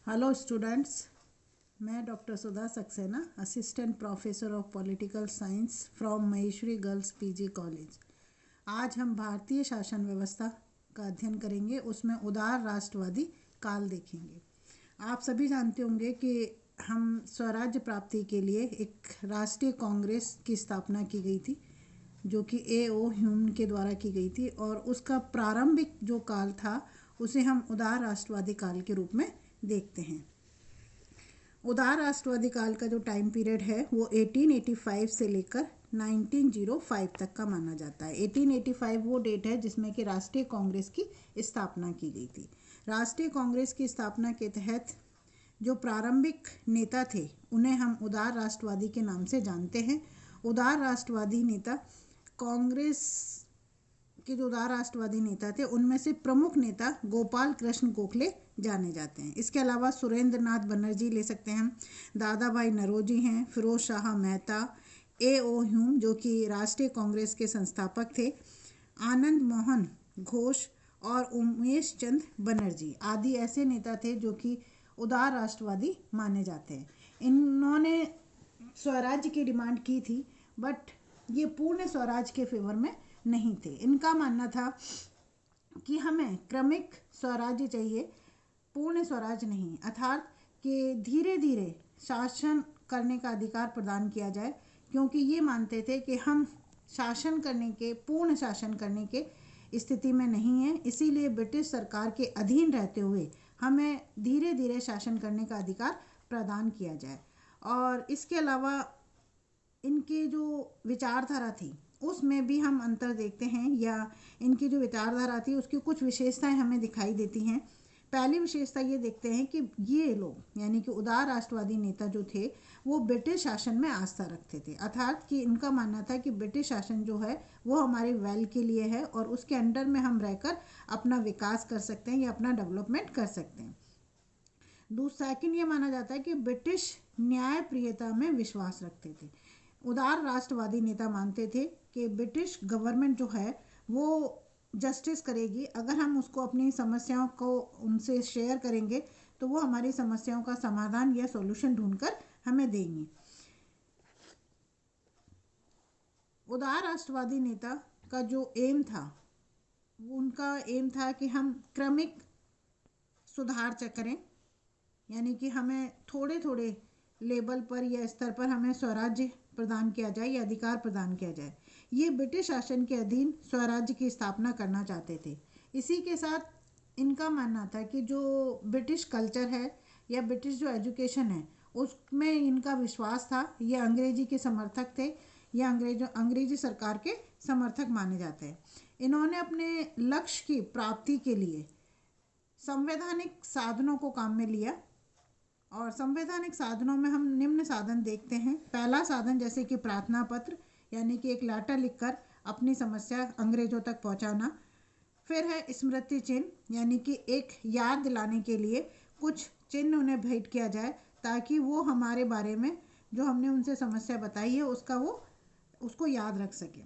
Hello students. मैं doctor Sudha Saxena, assistant professor of political science from Maheshwari girls PG college. आज हम भारतीय शासन व्यवस्था का अध्ययन करेंगे, उसमें उदार राष्ट्रवादी काल देखेंगे। आप सभी जानते होंगे कि हम स्वराज्य प्राप्ति के लिए एक राष्ट्रीय कांग्रेस की स्थापना की गई थी, जो कि A.O. ह्यूम के द्वारा की गई थी, और उसका प्रारंभिक जो काल था उसे हम उदार राष्ट्रवादी काल के रूप में देखते हैं। उदार राष्ट्रवादी काल का जो टाइम पीरियड है वो 1885 से लेकर 1905 तक का माना जाता है। 1885 वो डेट है जिसमें कि राष्ट्रीय कांग्रेस की स्थापना की गई थी। राष्ट्रीय कांग्रेस की स्थापना के तहत जो प्रारंभिक नेता थे उन्हें हम उदार राष्ट्रवादी के नाम से जानते हैं। उदार राष्ट्रवादी नेता कांग्रेस के जो उदार राष्ट्रवादी नेता थे उनमें से प्रमुख नेता गोपाल कृष्ण गोखले जाने जाते हैं। इसके अलावा सुरेंद्र नाथ बनर्जी ले सकते हैं, दादा भाई नौरोजी हैं, फिरोज शाह मेहता, A.O. ह्यूम जो कि राष्ट्रीय कांग्रेस के संस्थापक थे, आनंद मोहन घोष और उमेश चंद बनर्जी आदि ऐसे नेता थे जो कि उदार राष्ट्रवादी माने जाते हैं। इन्होंने स्वराज्य की डिमांड की थी, बट ये पूर्ण स्वराज के फेवर में नहीं थे। इनका मानना था कि हमें क्रमिक स्वराज्य चाहिए, पूर्ण स्वराज नहीं, अर्थात कि धीरे धीरे शासन करने का अधिकार प्रदान किया जाए, क्योंकि ये मानते थे कि हम शासन करने के, पूर्ण शासन करने के स्थिति में नहीं है। इसीलिए ब्रिटिश सरकार के अधीन रहते हुए हमें धीरे धीरे शासन करने का अधिकार प्रदान किया जाए। और इसके अलावा इनकी जो विचारधारा थी उसमें भी हम अंतर देखते हैं, या इनकी जो विचारधारा थी उसकी कुछ विशेषताएं हमें दिखाई देती हैं। पहली विशेषता ये देखते हैं कि ये लोग यानी कि उदार राष्ट्रवादी नेता जो थे वो ब्रिटिश शासन में आस्था रखते थे, अर्थात कि इनका मानना था कि ब्रिटिश शासन जो है वो हमारे वेल के लिए है और उसके अंडर में हम रहकर अपना विकास कर सकते हैं या अपना डेवलपमेंट कर सकते हैं। सेकंड ये माना जाता है कि ब्रिटिश न्यायप्रियता में विश्वास रखते थे। उदार राष्ट्रवादी नेता मानते थे कि ब्रिटिश गवर्नमेंट जो है वो जस्टिस करेगी, अगर हम उसको अपनी समस्याओं को उनसे शेयर करेंगे तो वो हमारी समस्याओं का समाधान या सॉल्यूशन ढूंढकर हमें देंगे। उदार राष्ट्रवादी नेता का जो एम था, उनका एम था कि हम क्रमिक सुधार करें, यानी कि हमें थोड़े थोड़े लेवल पर या स्तर पर हमें स्वराज्य प्रदान किया जाए या अधिकार प्रदान किया जाए। ये ब्रिटिश शासन के अधीन स्वराज्य की स्थापना करना चाहते थे। इसी के साथ इनका मानना था कि जो ब्रिटिश कल्चर है या ब्रिटिश जो एजुकेशन है उसमें इनका विश्वास था। ये अंग्रेजी के समर्थक थे या अंग्रेजी सरकार के समर्थक माने जाते हैं। इन्होंने अपने लक्ष्य की प्राप्ति के लिए संवैधानिक साधनों को काम में लिया, और संवैधानिक साधनों में हम निम्न साधन देखते हैं। पहला साधन जैसे कि प्रार्थना पत्र, यानी कि एक लेटर लिखकर अपनी समस्या अंग्रेजों तक पहुंचाना। फिर है स्मृति चिन्ह, यानी कि एक याद दिलाने के लिए कुछ चिन्ह उन्हें भेंट किया जाए ताकि वो हमारे बारे में जो हमने उनसे समस्या बताई है उसको याद रख सकें।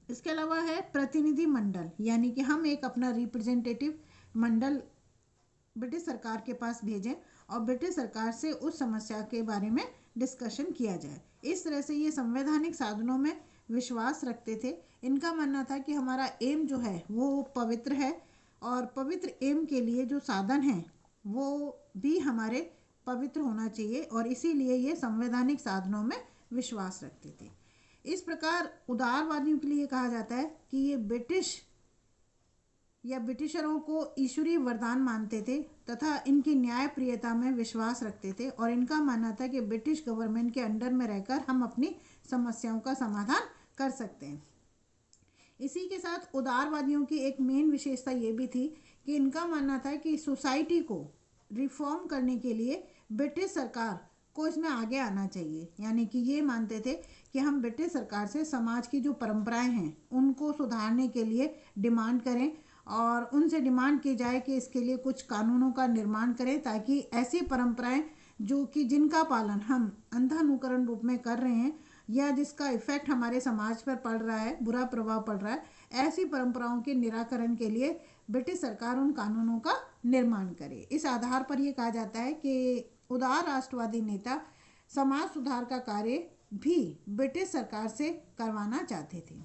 इसके अलावा है प्रतिनिधि मंडल, यानी कि हम एक अपना रिप्रेजेंटेटिव मंडल ब्रिटिश सरकार के पास भेजें और ब्रिटिश सरकार से उस समस्या के बारे में डिस्कशन किया जाए। इस तरह से ये संवैधानिक साधनों में विश्वास रखते थे। इनका मानना था कि हमारा एम जो है वो पवित्र है और पवित्र एम के लिए जो साधन है वो भी हमारे पवित्र होना चाहिए, और इसीलिए ये संवैधानिक साधनों में विश्वास रखते थे। इस प्रकार उदारवादियों के लिए कहा जाता है कि ये ब्रिटिशरों को ईश्वरीय वरदान मानते थे तथा इनकी न्यायप्रियता में विश्वास रखते थे, और इनका मानना था कि ब्रिटिश गवर्नमेंट के अंडर में रहकर हम अपनी समस्याओं का समाधान कर सकते हैं। इसी के साथ उदारवादियों की एक मेन विशेषता ये भी थी कि इनका मानना था कि सोसाइटी को रिफॉर्म करने के लिए ब्रिटिश सरकार को इसमें आगे आना चाहिए, यानी कि ये मानते थे कि हम ब्रिटिश सरकार से समाज की जो परंपराएं हैं उनको सुधारने के लिए डिमांड करें और उनसे डिमांड की जाए कि इसके लिए कुछ कानूनों का निर्माण करें, ताकि ऐसी परंपराएं जो कि जिनका पालन हम अंधानुकरण रूप में कर रहे हैं या जिसका इफेक्ट हमारे समाज पर पड़ रहा है, बुरा प्रभाव पड़ रहा है, ऐसी परंपराओं के निराकरण के लिए ब्रिटिश सरकार उन कानूनों का निर्माण करे। इस आधार पर यह कहा जाता है कि उदार राष्ट्रवादी नेता समाज सुधार का कार्य भी ब्रिटिश सरकार से करवाना चाहते थे।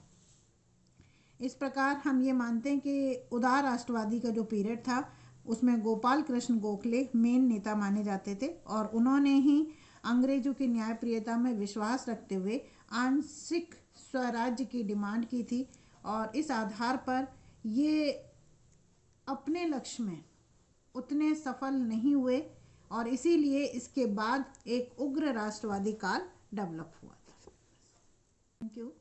इस प्रकार हम ये मानते हैं कि उदार राष्ट्रवादी का जो पीरियड था उसमें गोपाल कृष्ण गोखले मेन नेता माने जाते थे और उन्होंने ही अंग्रेजों की न्यायप्रियता में विश्वास रखते हुए आंशिक स्वराज्य की डिमांड की थी और इस आधार पर ये अपने लक्ष्य में उतने सफल नहीं हुए और इसीलिए इसके बाद एक उग्र राष्ट्रवादी काल डेवलप हुआ था। Thank you.